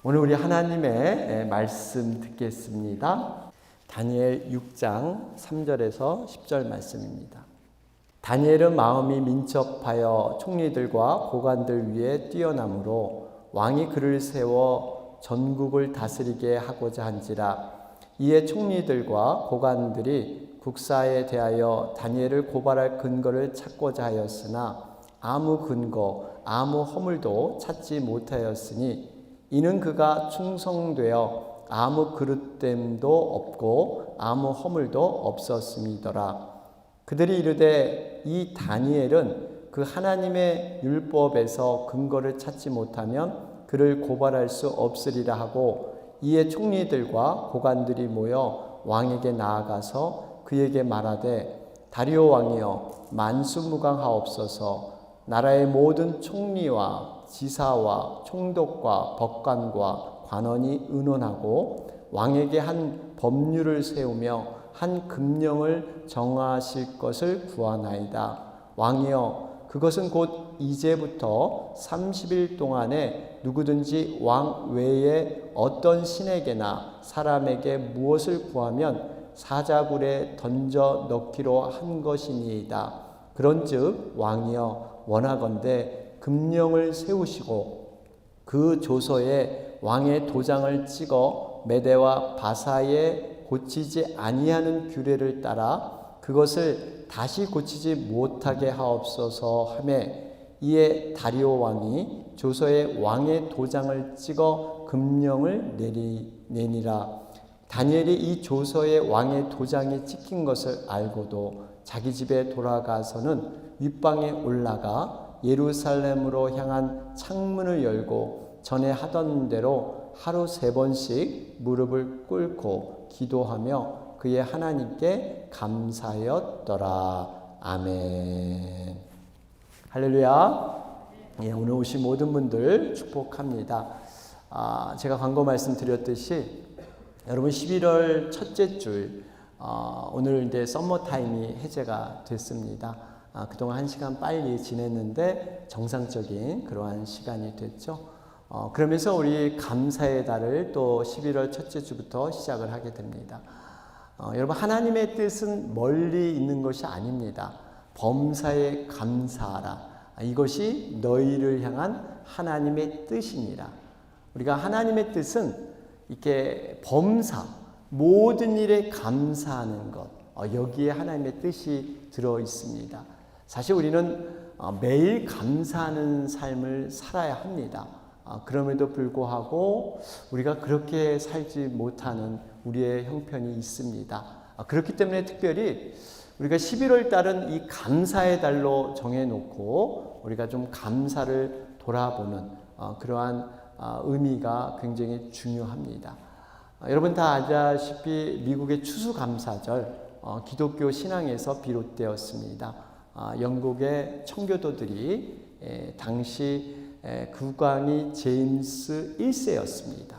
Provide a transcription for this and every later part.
오늘 우리 하나님의 말씀 듣겠습니다. 다니엘 6장 3절에서 10절 말씀입니다. 다니엘은 마음이 민첩하여 총리들과 고관들 위에 뛰어나므로 왕이 그를 세워 전국을 다스리게 하고자 한지라. 이에 총리들과 고관들이 국사에 대하여 다니엘을 고발할 근거를 찾고자 하였으나 아무 근거, 아무 허물도 찾지 못하였으니 이는 그가 충성되어 아무 그릇됨도 없고 아무 허물도 없었음이더라. 그들이 이르되 이 다니엘은 그 하나님의 율법에서 근거를 찾지 못하면 그를 고발할 수 없으리라 하고, 이에 총리들과 고관들이 모여 왕에게 나아가서 그에게 말하되 다리오 왕이여 만수무강하옵소서. 나라의 모든 총리와 지사와 총독과 법관과 관원이 의논하고 왕에게 한 법률을 세우며 한 금령을 정하실 것을 구하나이다. 왕이여 그것은 곧 이제부터 30일 동안에 누구든지 왕 외에 어떤 신에게나 사람에게 무엇을 구하면 사자굴에 던져 넣기로 한 것이니이다. 그런즉 왕이여 원하건대 금령을 세우시고 그 조서에 왕의 도장을 찍어 메대와 바사에 고치지 아니하는 규례를 따라 그것을 다시 고치지 못하게 하옵소서 하매, 이에 다리오 왕이 조서에 왕의 도장을 찍어 금령을 내니라. 다니엘이 이 조서에 왕의 도장이 찍힌 것을 알고도 자기 집에 돌아가서는 윗방에 올라가 예루살렘으로 향한 창문을 열고 전에 하던 대로 하루 3번씩 무릎을 꿇고 기도하며 그의 하나님께 감사하였더라. 아멘. 할렐루야. 오늘 오신 모든 분들 축복합니다. 제가 광고 말씀드렸듯이 여러분 11월 첫째 주 오늘 이제 썸머타임이 해제가 됐습니다. 그동안 한 시간 빨리 지냈는데 정상적인 그러한 시간이 됐죠. 그러면서 우리 감사의 달을 또 11월 첫째 주부터 시작을 하게 됩니다. 여러분 하나님의 뜻은 멀리 있는 것이 아닙니다. 범사에 감사하라. 이것이 너희를 향한 하나님의 뜻이니라. 우리가 하나님의 뜻은 이렇게 범사, 모든 일에 감사하는 것, 여기에 하나님의 뜻이 들어 있습니다. 사실 우리는 매일 감사하는 삶을 살아야 합니다. 그럼에도 불구하고 우리가 그렇게 살지 못하는 우리의 형편이 있습니다. 그렇기 때문에 특별히 우리가 11월 달은 이 감사의 달로 정해놓고 우리가 좀 감사를 돌아보는 그러한 의미가 굉장히 중요합니다. 여러분 다 아시다시피 미국의 추수감사절 기독교 신앙에서 비롯되었습니다. 영국의 청교도들이 당시 국왕이 제임스 1세였습니다.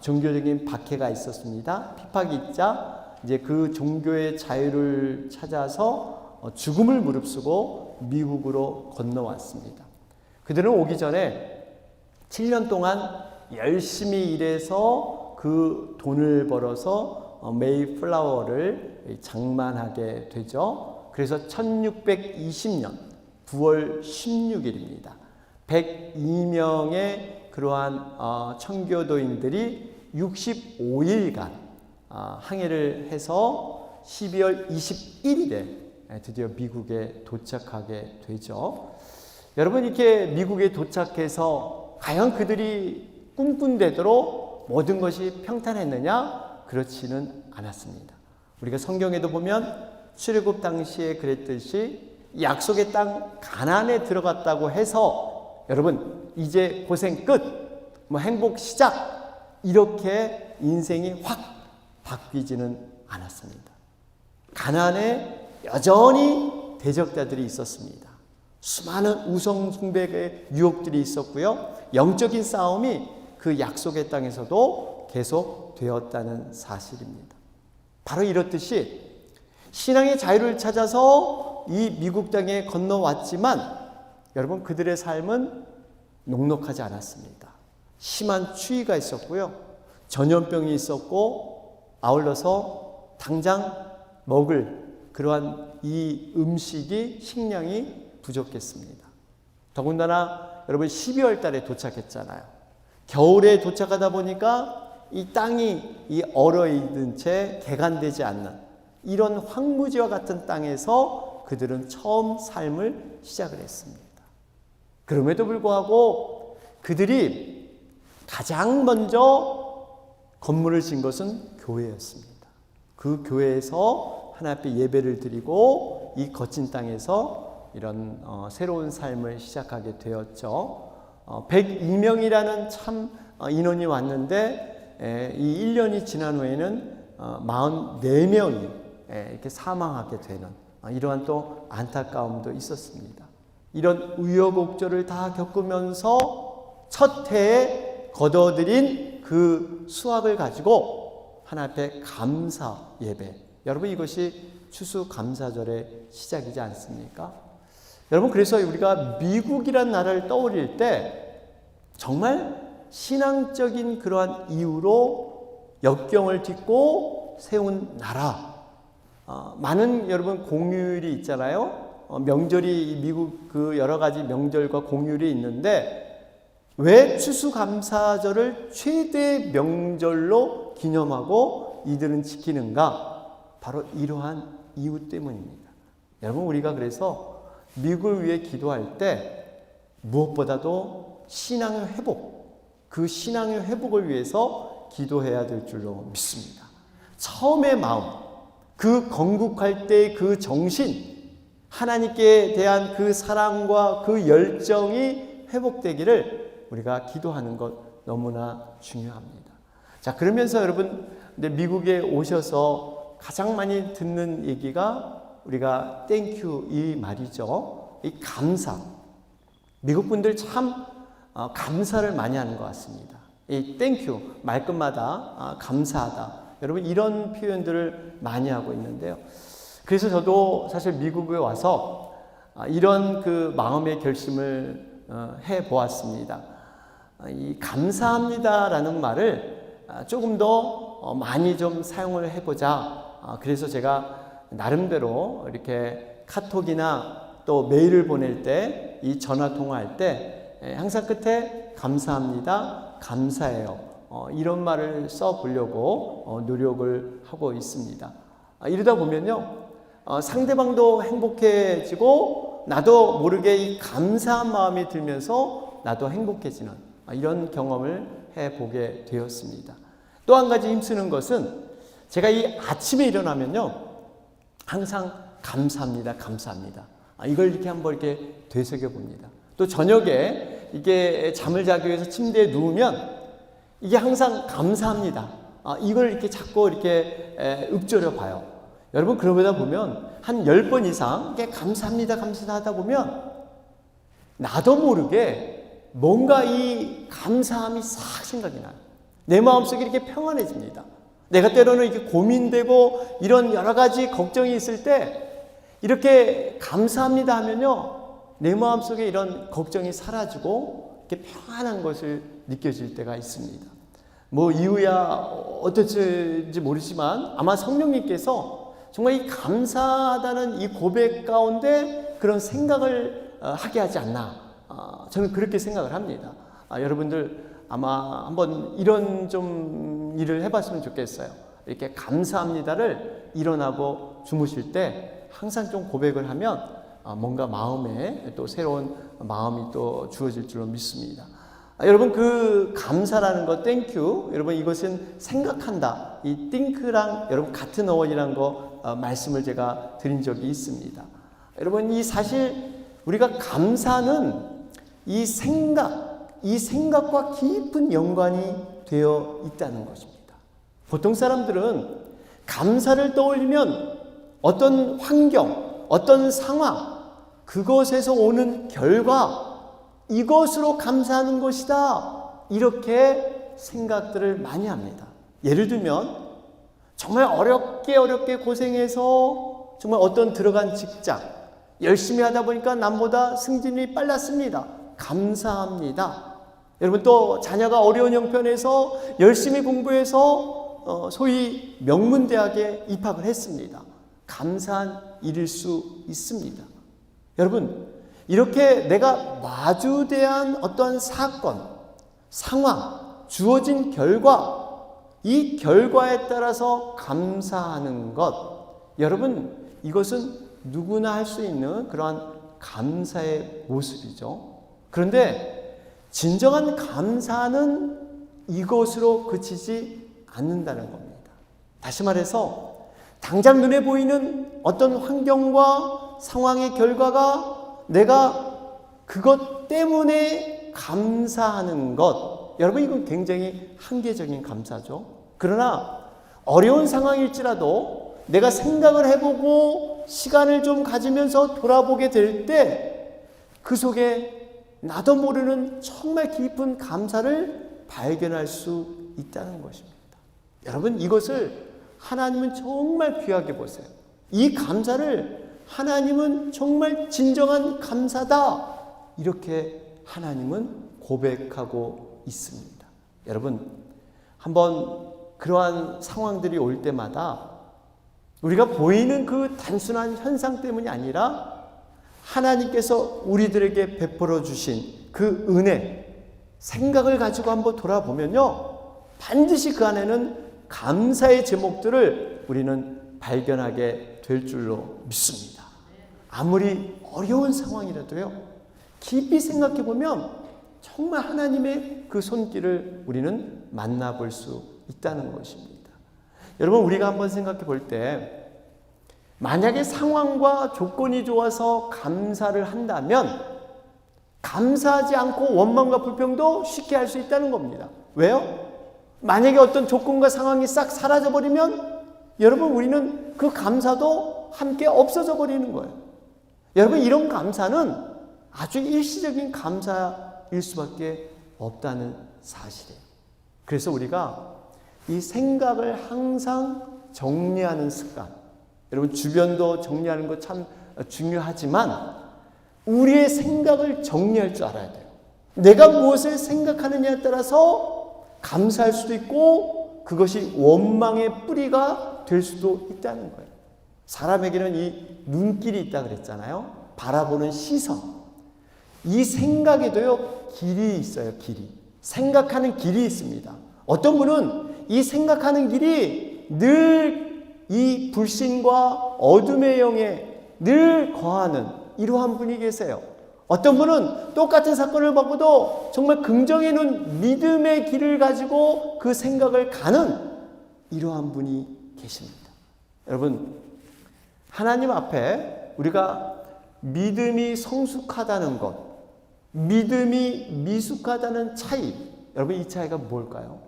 종교적인 박해가 있었습니다. 핍박이 있자 이제 그 종교의 자유를 찾아서 죽음을 무릅쓰고 미국으로 건너왔습니다. 그들은 오기 전에 7년 동안 열심히 일해서 그 돈을 벌어서 메이플라워를 장만하게 되죠. 그래서 1620년 9월 16일입니다. 102명의 그러한 청교도인들이 65일간 항해를 해서 12월 21일에 드디어 미국에 도착하게 되죠. 여러분 이렇게 미국에 도착해서 과연 그들이 꿈꾼 대로 모든 것이 평탄했느냐? 그렇지는 않았습니다. 우리가 성경에도 보면 출애굽 당시에 그랬듯이 약속의 땅 가나안에 들어갔다고 해서 여러분 이제 고생 끝, 행복 시작, 이렇게 인생이 확 바뀌지는 않았습니다. 가나안에 여전히 대적자들이 있었습니다. 수많은 우상 숭배의 유혹들이 있었고요. 영적인 싸움이 그 약속의 땅에서도 계속 되었다는 사실입니다. 바로 이렇듯이 신앙의 자유를 찾아서 이 미국 땅에 건너왔지만 여러분 그들의 삶은 녹록하지 않았습니다. 심한 추위가 있었고요. 전염병이 있었고 아울러서 당장 먹을 그러한 이 음식이 식량이 부족했습니다. 더군다나 여러분 12월 달에 도착했잖아요. 겨울에 도착하다 보니까 이 땅이 이 얼어있는 채 개간되지 않는 이런 황무지와 같은 땅에서 그들은 처음 삶을 시작을 했습니다. 그럼에도 불구하고 그들이 가장 먼저 건물을 지은 것은 교회였습니다. 그 교회에서 하나님 앞에 예배를 드리고 이 거친 땅에서 이런 새로운 삶을 시작하게 되었죠. 102명이라는 참 인원이 왔는데 이 1년이 지난 후에는 44명이 이렇게 사망하게 되는 이러한 또 안타까움도 있었습니다. 이런 우여곡절을 다 겪으면서 첫 해에 거둬들인 그 수확을 가지고 하나님 앞에 감사 예배. 여러분 이것이 추수감사절의 시작이지 않습니까? 여러분 그래서 우리가 미국이란 나라를 떠올릴 때 정말 신앙적인 그러한 이유로 역경을 딛고 세운 나라. 많은 여러분 공휴일이 있잖아요. 명절이 미국 그 여러 가지 명절과 공휴일이 있는데 왜 추수감사절을 최대 명절로 기념하고 이들은 지키는가? 바로 이러한 이유 때문입니다. 여러분 우리가 그래서 미국을 위해 기도할 때 무엇보다도 신앙의 회복, 그 신앙의 회복을 위해서 기도해야 될 줄로 믿습니다. 처음의 마음, 그 건국할 때의 그 정신, 하나님께 대한 그 사랑과 그 열정이 회복되기를 우리가 기도하는 것 너무나 중요합니다. 자, 그러면서 여러분 미국에 오셔서 가장 많이 듣는 얘기가 우리가 땡큐 이 말이죠. 이 감사. 미국 분들 참 감사를 많이 하는 것 같습니다. 이 땡큐 말끝마다 감사하다. 여러분 이런 표현들을 많이 하고 있는데요. 그래서 저도 사실 미국에 와서 이런 그 마음의 결심을 해 보았습니다. 이 감사합니다라는 말을 조금 더 많이 좀 사용을 해보자. 그래서 제가 나름대로 이렇게 카톡이나 또 메일을 보낼 때 이 전화 통화할 때 항상 끝에 감사합니다, 감사해요. 이런 말을 써보려고 노력을 하고 있습니다. 이러다 보면요. 상대방도 행복해지고 나도 모르게 이 감사한 마음이 들면서 나도 행복해지는 이런 경험을 해보게 되었습니다. 또 한 가지 힘쓰는 것은 제가 이 아침에 일어나면요. 항상 감사합니다, 감사합니다. 이걸 이렇게 한번 이렇게 되새겨 봅니다. 또 저녁에 이게 잠을 자기 위해서 침대에 누우면 이게 항상 감사합니다. 이걸 이렇게 자꾸 이렇게 읊조려 봐요. 여러분 그러다 보면 한 10번 이상 이게 감사합니다, 감사하다 보면 나도 모르게 뭔가 이 감사함이 싹 생각이 나요. 내 마음속이 이렇게 평안해집니다. 내가 때로는 이렇게 고민되고 이런 여러 가지 걱정이 있을 때 이렇게 감사합니다 하면요. 내 마음속에 이런 걱정이 사라지고 이렇게 평안한 것을 느껴질 때가 있습니다. 뭐 이유야 어떨지 모르지만 아마 성령님께서 정말 이 감사하다는 이 고백 가운데 그런 생각을 하게 하지 않나. 저는 그렇게 생각을 합니다. 여러분들 아마 한번 이런 좀 일을 해봤으면 좋겠어요. 이렇게 감사합니다를 일어나고 주무실 때 항상 좀 고백을 하면 뭔가 마음에 또 새로운 마음이 또 주어질 줄로 믿습니다. 여러분 그 감사라는 거 땡큐 여러분 이것은 생각한다 이 think랑 여러분 같은 어원이라는 거 말씀을 제가 드린 적이 있습니다. 여러분 이 사실 우리가 감사는 이 생각과 깊은 연관이 되어 있다는 것입니다. 보통 사람들은 감사를 떠올리면 어떤 환경, 어떤 상황, 그것에서 오는 결과, 이것으로 감사하는 것이다. 이렇게 생각들을 많이 합니다. 예를 들면 정말 어렵게 고생해서 정말 어떤 들어간 직장, 열심히 하다 보니까 남보다 승진이 빨랐습니다. 감사합니다. 여러분 또 자녀가 어려운 형편에서 열심히 공부해서 소위 명문대학에 입학을 했습니다. 감사한 일일 수 있습니다. 여러분 이렇게 내가 마주대한 어떠한 사건, 상황, 주어진 결과, 이 결과에 따라서 감사하는 것, 여러분 이것은 누구나 할 수 있는 그러한 감사의 모습이죠. 그런데 진정한 감사는 이것으로 그치지 않는다는 겁니다. 다시 말해서 당장 눈에 보이는 어떤 환경과 상황의 결과가 내가 그것 때문에 감사하는 것, 여러분 이건 굉장히 한계적인 감사죠. 그러나 어려운 상황일지라도 내가 생각을 해보고 시간을 좀 가지면서 돌아보게 될 때 그 속에 나도 모르는 정말 깊은 감사를 발견할 수 있다는 것입니다. 여러분 이것을 하나님은 정말 귀하게 보세요. 이 감사를 하나님은 정말 진정한 감사다, 이렇게 하나님은 고백하고 있습니다. 여러분 한번 그러한 상황들이 올 때마다 우리가 보이는 그 단순한 현상 때문이 아니라 하나님께서 우리들에게 베풀어 주신 그 은혜, 생각을 가지고 한번 돌아보면요, 반드시 그 안에는 감사의 제목들을 우리는 발견하게 될 줄로 믿습니다. 아무리 어려운 상황이라도요, 깊이 생각해 보면 정말 하나님의 그 손길을 우리는 만나볼 수 있다는 것입니다. 여러분 우리가 한번 생각해 볼 때 만약에 상황과 조건이 좋아서 감사를 한다면 감사하지 않고 원망과 불평도 쉽게 할 수 있다는 겁니다. 왜요? 만약에 어떤 조건과 상황이 싹 사라져버리면 여러분 우리는 그 감사도 함께 없어져 버리는 거예요. 여러분 이런 감사는 아주 일시적인 감사일 수밖에 없다는 사실이에요. 그래서 우리가 이 생각을 항상 정리하는 습관, 여러분 주변도 정리하는 거 참 중요하지만 우리의 생각을 정리할 줄 알아야 돼요. 내가 무엇을 생각하느냐에 따라서 감사할 수도 있고 그것이 원망의 뿌리가 될 수도 있다는 거예요. 사람에게는 이 눈길이 있다 그랬잖아요. 바라보는 시선. 이 생각에도요 길이 있어요. 길이. 생각하는 길이 있습니다. 어떤 분은 이 생각하는 길이 늘 이 불신과 어둠의 영에 늘 거하는 이러한 분이 계세요. 어떤 분은 똑같은 사건을 보고도 정말 긍정의 눈, 믿음의 길을 가지고 그 생각을 가는 이러한 분이 계십니다. 여러분 하나님 앞에 우리가 믿음이 성숙하다는 것, 믿음이 미숙하다는 차이, 여러분 이 차이가 뭘까요?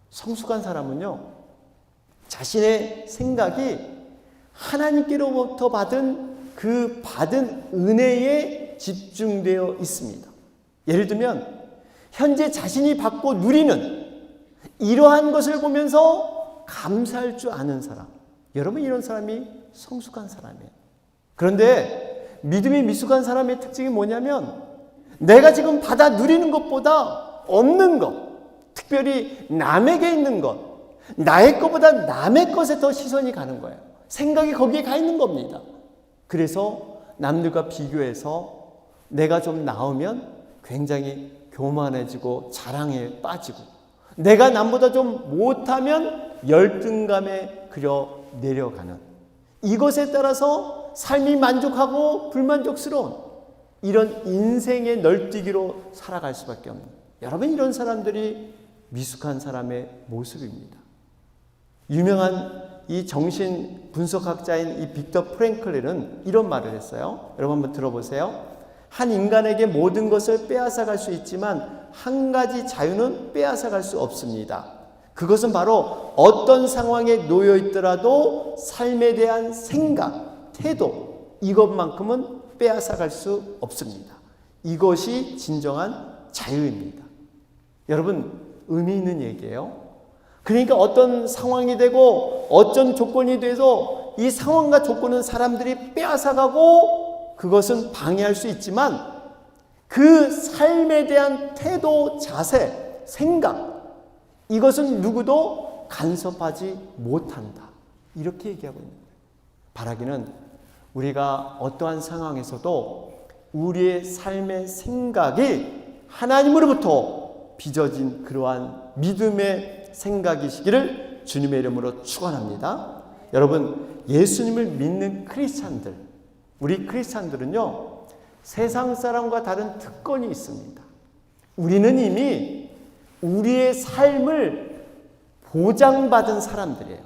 성숙한 사람은요 자신의 생각이 하나님께로부터 받은 그 받은 은혜에 집중되어 있습니다. 예를 들면 현재 자신이 받고 누리는 이러한 것을 보면서 감사할 줄 아는 사람, 여러분 이런 사람이 성숙한 사람이에요. 그런데 믿음이 미숙한 사람의 특징이 뭐냐면 내가 지금 받아 누리는 것보다 없는 것, 특별히 남에게 있는 것, 나의 것보다 남의 것에 더 시선이 가는 거예요. 생각이 거기에 가 있는 겁니다. 그래서 남들과 비교해서 내가 좀 나으면 굉장히 교만해지고 자랑에 빠지고, 내가 남보다 좀 못하면 열등감에 그려 내려가는, 이것에 따라서 삶이 만족하고 불만족스러운 이런 인생의 널뛰기로 살아갈 수밖에 없는, 여러분 이런 사람들이 미숙한 사람의 모습입니다. 유명한 이 정신 분석학자인 이 빅터 프랭클린은 이런 말을 했어요. 여러분 한번 들어보세요. 한 인간에게 모든 것을 빼앗아갈 수 있지만 한 가지 자유는 빼앗아갈 수 없습니다. 그것은 바로 어떤 상황에 놓여 있더라도 삶에 대한 생각, 태도, 이것만큼은 빼앗아갈 수 없습니다. 이것이 진정한 자유입니다. 여러분 의미 있는 얘기예요. 그러니까 어떤 상황이 되고 어떤 조건이 돼서 이 상황과 조건은 사람들이 빼앗아가고 그것은 방해할 수 있지만 그 삶에 대한 태도, 자세, 생각, 이것은 누구도 간섭하지 못한다. 이렇게 얘기하고 있는 거예요. 바라기는 우리가 어떠한 상황에서도 우리의 삶의 생각이 하나님으로부터 빚어진 그러한 믿음의 생각이시기를 주님의 이름으로 축원합니다. 여러분, 예수님을 믿는 크리스찬들, 우리 크리스찬들은요, 세상 사람과 다른 특권이 있습니다. 우리는 이미 우리의 삶을 보장받은 사람들이에요.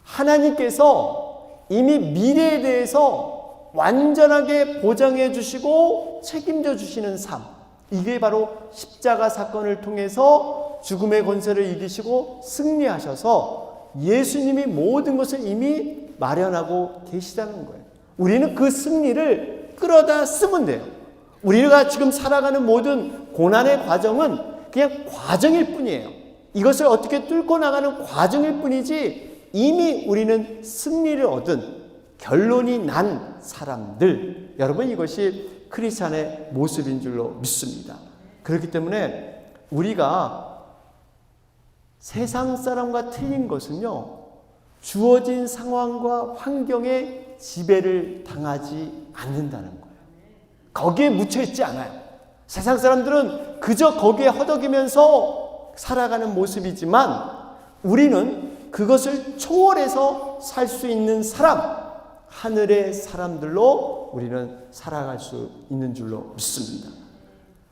하나님께서 이미 미래에 대해서 완전하게 보장해 주시고 책임져 주시는 삶, 이게 바로 십자가 사건을 통해서 죽음의 권세를 이기시고 승리하셔서 예수님이 모든 것을 이미 마련하고 계시다는 거예요. 우리는 그 승리를 끌어다 쓰면 돼요. 우리가 지금 살아가는 모든 고난의 과정은 그냥 과정일 뿐이에요. 이것을 어떻게 뚫고 나가는 과정일 뿐이지 이미 우리는 승리를 얻은 결론이 난 사람들, 여러분, 이것이 크리스찬의 모습인 줄로 믿습니다. 그렇기 때문에 우리가 세상 사람과 틀린 것은요, 주어진 상황과 환경에 지배를 당하지 않는다는 거예요. 거기에 묻혀있지 않아요. 세상 사람들은 그저 거기에 허덕이면서 살아가는 모습이지만 우리는 그것을 초월해서 살 수 있는 사람, 하늘의 사람들로 우리는 살아갈 수 있는 줄로 믿습니다.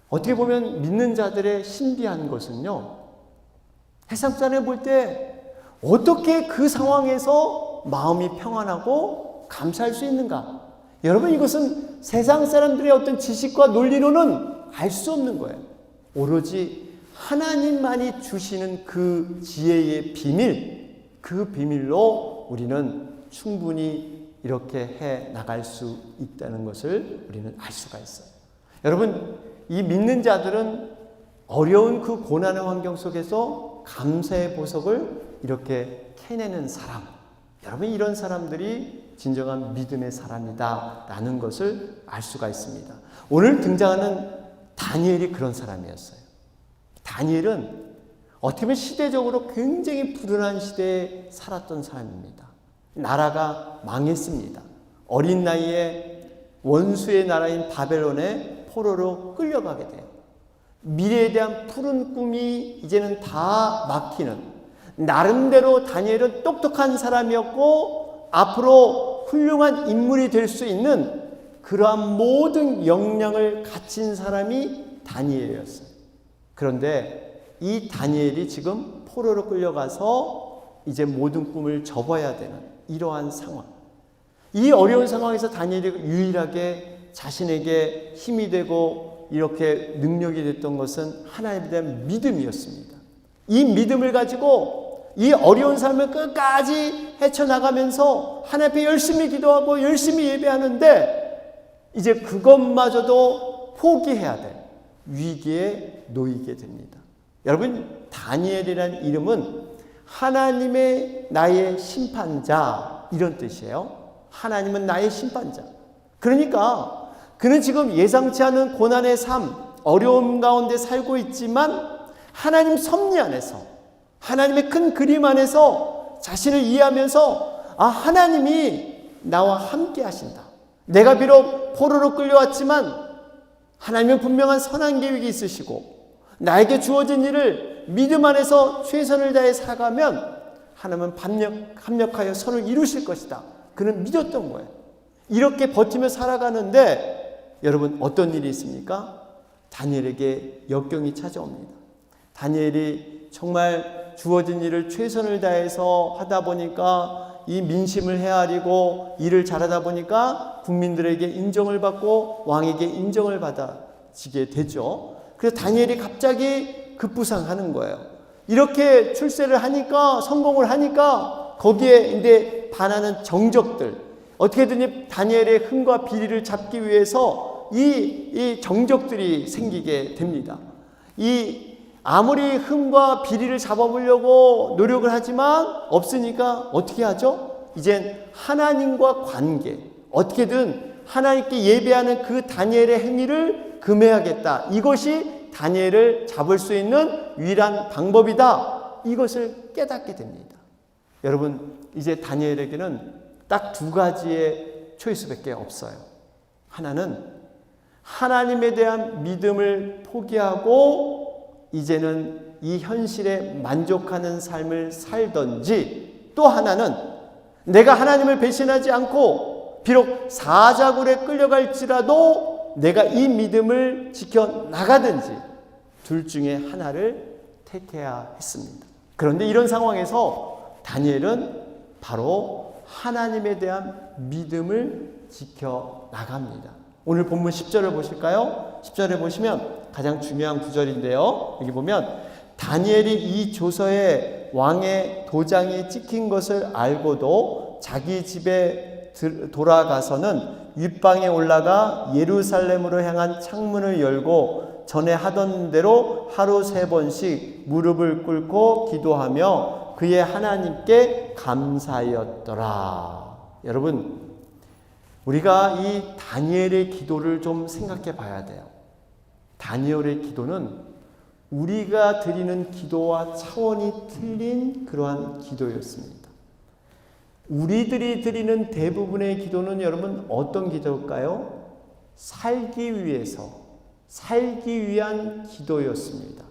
어떻게 보면 믿는 자들의 신비한 것은요, 세상 사람을 볼 때 어떻게 그 상황에서 마음이 평안하고 감사할 수 있는가? 여러분, 이것은 세상 사람들의 어떤 지식과 논리로는 알 수 없는 거예요. 오로지 하나님만이 주시는 그 지혜의 비밀, 그 비밀로 우리는 충분히 이렇게 해 나갈 수 있다는 것을 우리는 알 수가 있어요. 여러분, 이 믿는 자들은 어려운 그 고난의 환경 속에서 감사의 보석을 이렇게 캐내는 사람, 여러분, 이런 사람들이 진정한 믿음의 사람이다라는 것을 알 수가 있습니다. 오늘 등장하는 다니엘이 그런 사람이었어요. 다니엘은 어떻게 보면 시대적으로 굉장히 불운한 시대에 살았던 사람입니다. 나라가 망했습니다. 어린 나이에 원수의 나라인 바벨론의 포로로 끌려가게 돼요. 미래에 대한 푸른 꿈이 이제는 다 막히는, 나름대로 다니엘은 똑똑한 사람이었고 앞으로 훌륭한 인물이 될 수 있는 그러한 모든 역량을 갖춘 사람이 다니엘이었어요. 그런데 이 다니엘이 지금 포로로 끌려가서 이제 모든 꿈을 접어야 되는 이러한 상황, 이 어려운 상황에서 다니엘이 유일하게 자신에게 힘이 되고 이렇게 능력이 됐던 것은 하나님에 대한 믿음이었습니다. 이 믿음을 가지고 이 어려운 삶을 끝까지 헤쳐나가면서 하나님 앞에 열심히 기도하고 열심히 예배하는데 이제 그것마저도 포기해야 될 위기에 놓이게 됩니다. 여러분, 다니엘이라는 이름은 하나님의 나의 심판자, 이런 뜻이에요. 하나님은 나의 심판자. 그러니까 그는 지금 예상치 않은 고난의 삶, 어려움 가운데 살고 있지만 하나님 섭리 안에서, 하나님의 큰 그림 안에서 자신을 이해하면서, 아, 하나님이 나와 함께 하신다. 내가 비록 포로로 끌려왔지만 하나님은 분명한 선한 계획이 있으시고 나에게 주어진 일을 믿음 안에서 최선을 다해 살아가면 하나님은 합력하여 선을 이루실 것이다. 그는 믿었던 거예요. 이렇게 버티며 살아가는데 여러분, 어떤 일이 있습니까? 다니엘에게 역경이 찾아옵니다. 다니엘이 정말 주어진 일을 최선을 다해서 하다 보니까 이 민심을 헤아리고 일을 잘하다 보니까 국민들에게 인정을 받고 왕에게 인정을 받아지게 되죠. 그래서 다니엘이 갑자기 급부상하는 거예요. 이렇게 출세를 하니까, 성공을 하니까 거기에 이제 반하는 정적들, 어떻게든 다니엘의 흠과 비리를 잡기 위해서 이 정적들이 생기게 됩니다. 아무리 흠과 비리를 잡아보려고 노력을 하지만 없으니까 어떻게 하죠? 이젠 하나님과 관계, 어떻게든 하나님께 예배하는 그 다니엘의 행위를 금해하겠다. 이것이 다니엘을 잡을 수 있는 유일한 방법이다. 이것을 깨닫게 됩니다. 여러분, 이제 다니엘에게는 딱 두 가지의 초이스밖에 없어요. 하나는 하나님에 대한 믿음을 포기하고 이제는 이 현실에 만족하는 삶을 살던지, 또 하나는 내가 하나님을 배신하지 않고 비록 사자굴에 끌려갈지라도 내가 이 믿음을 지켜나가든지 둘 중에 하나를 택해야 했습니다. 그런데 이런 상황에서 다니엘은 바로 하나님에 대한 믿음을 지켜나갑니다. 오늘 본문 10절을 보실까요? 10절에 보시면 가장 중요한 구절인데요. 여기 보면 다니엘이 이 조서에 왕의 도장이 찍힌 것을 알고도 자기 집에 돌아가서는 윗방에 올라가 예루살렘으로 향한 창문을 열고 전에 하던 대로 하루 3번씩 무릎을 꿇고 기도하며 그의 하나님께 감사하였더라. 여러분, 우리가 이 다니엘의 기도를 좀 생각해 봐야 돼요. 다니엘의 기도는 우리가 드리는 기도와 차원이 틀린 그러한 기도였습니다. 우리들이 드리는 대부분의 기도는 여러분 어떤 기도일까요? 살기 위해서, 살기 위한 기도였습니다.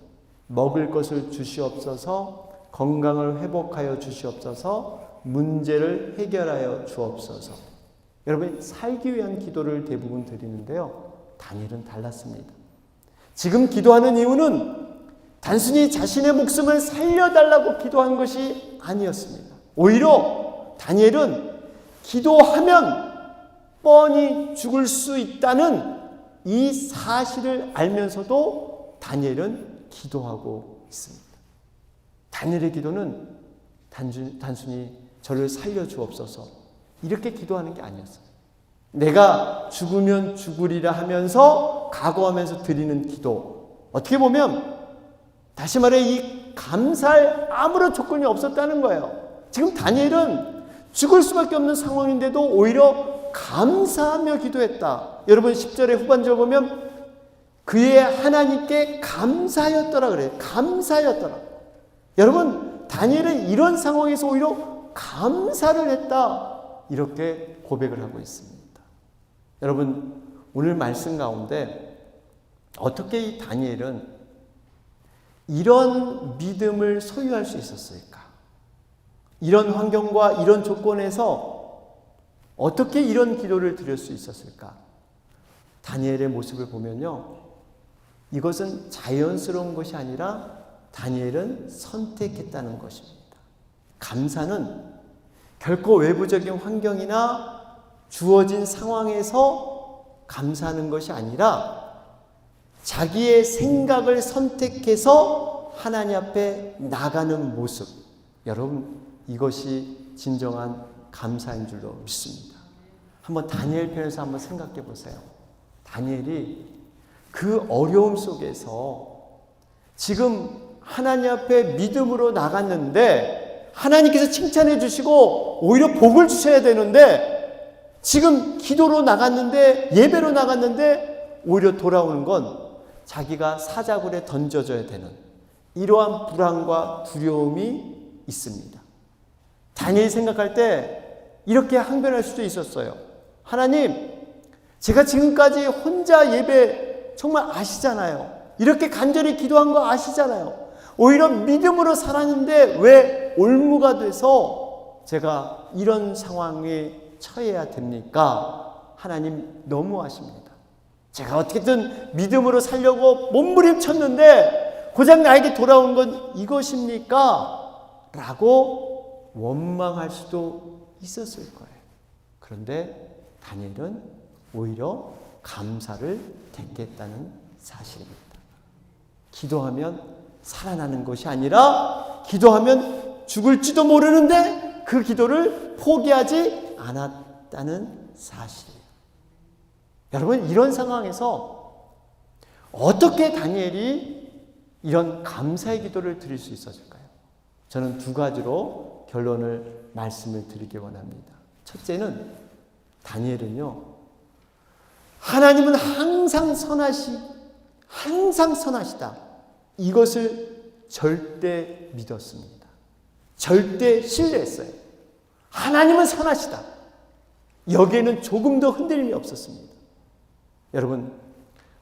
먹을 것을 주시옵소서, 건강을 회복하여 주시옵소서, 문제를 해결하여 주옵소서. 여러분, 살기 위한 기도를 대부분 드리는데요. 다니엘은 달랐습니다. 지금 기도하는 이유는 단순히 자신의 목숨을 살려달라고 기도한 것이 아니었습니다. 오히려 다니엘은 기도하면 뻔히 죽을 수 있다는 이 사실을 알면서도 다니엘은 기도하고 있습니다. 다니엘의 기도는 단순히 저를 살려주옵소서 이렇게 기도하는 게 아니었어요. 내가 죽으면 죽으리라 하면서 각오하면서 드리는 기도. 어떻게 보면 다시 말해 이 감사할 아무런 조건이 없었다는 거예요. 지금 다니엘은 죽을 수밖에 없는 상황인데도 오히려 감사하며 기도했다. 여러분 10절의 후반절 보면 그의 하나님께 감사하였더라 그래요. 감사하였더라. 여러분, 다니엘은 이런 상황에서 오히려 감사를 했다. 이렇게 고백을 하고 있습니다. 여러분, 오늘 말씀 가운데 어떻게 이 다니엘은 이런 믿음을 소유할 수 있었을까? 이런 환경과 이런 조건에서 어떻게 이런 기도를 드릴 수 있었을까? 다니엘의 모습을 보면요, 이것은 자연스러운 것이 아니라 다니엘은 선택했다는 것입니다. 감사는 결코 외부적인 환경이나 주어진 상황에서 감사하는 것이 아니라 자기의 생각을 선택해서 하나님 앞에 나가는 모습. 여러분, 이것이 진정한 감사인 줄로 믿습니다. 한번 다니엘 편에서 한번 생각해 보세요. 다니엘이 그 어려움 속에서 지금 하나님 앞에 믿음으로 나갔는데 하나님께서 칭찬해 주시고 오히려 복을 주셔야 되는데 지금 기도로 나갔는데 예배로 나갔는데 오히려 돌아오는 건 자기가 사자굴에 던져져야 되는 이러한 불안과 두려움이 있습니다. 다니엘이 생각할 때 이렇게 항변할 수도 있었어요. 하나님, 제가 지금까지 혼자 예배 정말 아시잖아요. 이렇게 간절히 기도한 거 아시잖아요. 오히려 믿음으로 살았는데 왜 올무가 돼서 제가 이런 상황에 처해야 됩니까? 하나님 너무하십니다. 제가 어떻게든 믿음으로 살려고 몸부림쳤는데 고작 나에게 돌아온 건 이것입니까? 라고 원망할 수도 있었을 거예요. 그런데 다니엘은 오히려 감사를 택했다는 사실입니다. 기도하면 살아나는 것이 아니라 기도하면 죽을지도 모르는데 그 기도를 포기하지 않았다는 사실이에요. 여러분, 이런 상황에서 어떻게 다니엘이 이런 감사의 기도를 드릴 수 있었을까요? 저는 두 가지로 결론을 말씀을 드리기 원합니다. 첫째는 다니엘은요, 하나님은 항상 선하시다. 이것을 절대 믿었습니다. 절대 신뢰했어요. 하나님은 선하시다. 여기에는 조금도 흔들림이 없었습니다. 여러분,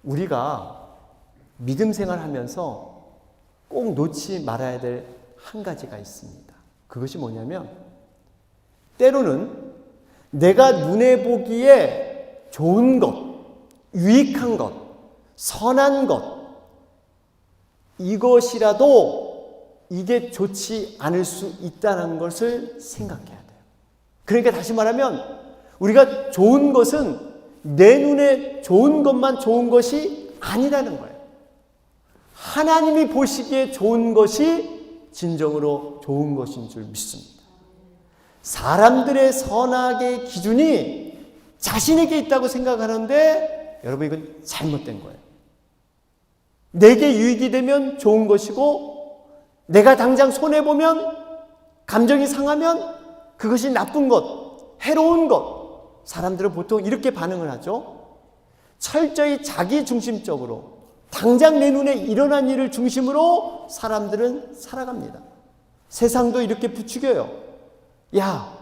우리가 믿음 생활하면서 꼭 놓지 말아야 될 한 가지가 있습니다. 그것이 뭐냐면, 때로는 내가 눈에 보기에 좋은 것, 유익한 것, 선한 것, 이것이라도 이게 좋지 않을 수 있다는 것을 생각해야 돼요. 그러니까 다시 말하면 우리가 좋은 것은 내 눈에 좋은 것만 좋은 것이 아니라는 거예요. 하나님이 보시기에 좋은 것이 진정으로 좋은 것인 줄 믿습니다. 사람들의 선악의 기준이 자신에게 있다고 생각하는데 여러분, 이건 잘못된 거예요. 내게 유익이 되면 좋은 것이고 내가 당장 손해보면, 감정이 상하면 그것이 나쁜 것, 해로운 것. 사람들은 보통 이렇게 반응을 하죠. 철저히 자기 중심적으로 당장 내 눈에 일어난 일을 중심으로 사람들은 살아갑니다. 세상도 이렇게 부추겨요. 야,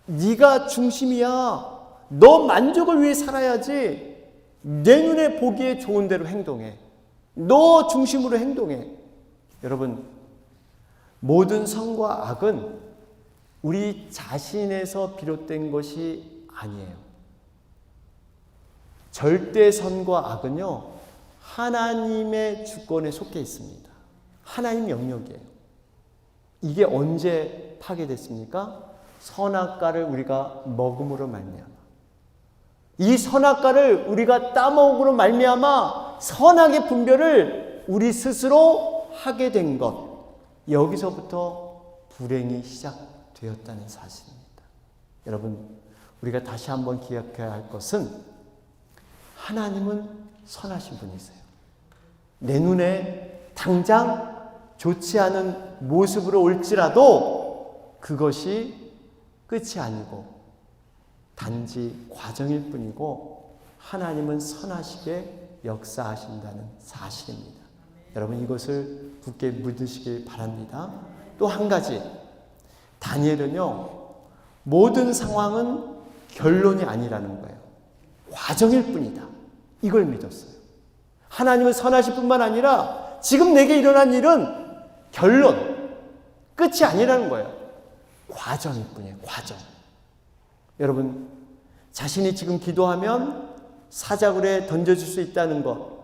네가 중심이야. 너 만족을 위해 살아야지. 내 눈에 보기에 좋은 대로 행동해. 너 중심으로 행동해. 여러분, 모든 선과 악은 우리 자신에서 비롯된 것이 아니에요. 절대 선과 악은요, 하나님의 주권에 속해 있습니다. 하나님 영역이에요. 이게 언제 파괴됐습니까? 선악과를 우리가 먹음으로 말미암아. 이 선악과를 우리가 따먹음으로 말미암아 선악의 분별을 우리 스스로 하게 된 것, 여기서부터 불행이 시작되었다는 사실입니다. 여러분, 우리가 다시 한번 기억해야 할 것은 하나님은 선하신 분이세요. 내 눈에 당장 좋지 않은 모습으로 올지라도 그것이 끝이 아니고 단지 과정일 뿐이고 하나님은 선하시게 역사하신다는 사실입니다. 여러분, 이것을 굳게 믿으시길 바랍니다. 또 한 가지, 다니엘은요, 모든 상황은 결론이 아니라는 거예요. 과정일 뿐이다. 이걸 믿었어요. 하나님은 선하실 뿐만 아니라 지금 내게 일어난 일은 결론, 끝이 아니라는 거예요. 과정일 뿐이에요. 과정. 여러분, 자신이 지금 기도하면 사자굴에 던져질 수 있다는 것,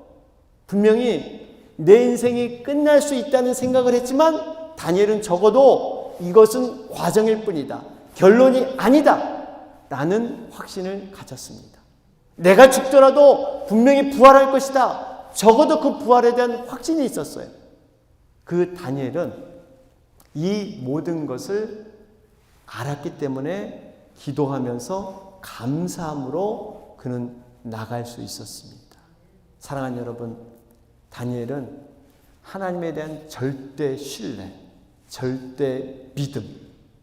분명히 내 인생이 끝날 수 있다는 생각을 했지만 다니엘은 적어도 이것은 과정일 뿐이다, 결론이 아니다 라는 확신을 가졌습니다. 내가 죽더라도 분명히 부활할 것이다. 적어도 그 부활에 대한 확신이 있었어요. 그 다니엘은 이 모든 것을 알았기 때문에 기도하면서 감사함으로 그는 나갈 수 있었습니다. 사랑하는 여러분, 다니엘은 하나님에 대한 절대 신뢰, 절대 믿음,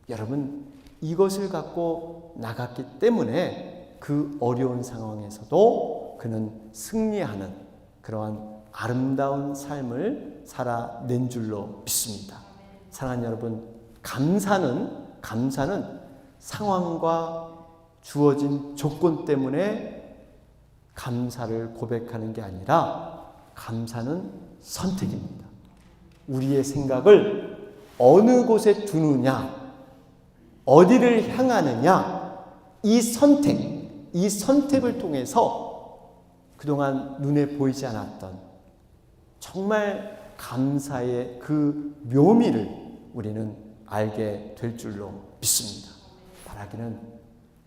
여러분, 이것을 갖고 나갔기 때문에 그 어려운 상황에서도 그는 승리하는 그러한 아름다운 삶을 살아낸 줄로 믿습니다. 사랑하는 여러분, 감사는 상황과 주어진 조건 때문에 감사를 고백하는 게 아니라 감사는 선택입니다. 우리의 생각을 어느 곳에 두느냐, 어디를 향하느냐, 이 선택을 통해서 그동안 눈에 보이지 않았던 정말 감사의 그 묘미를 우리는 알게 될 줄로 믿습니다. 바라기는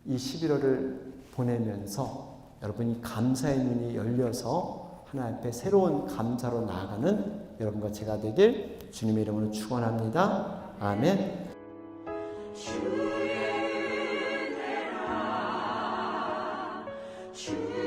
이 11월을 보내면서 여러분이 감사의 눈이 열려서 하나님 앞에 새로운 감사로 나아가는 여러분과 제가 되길 주님의 이름으로 축원합니다. 아멘. 주의 은혜라 주의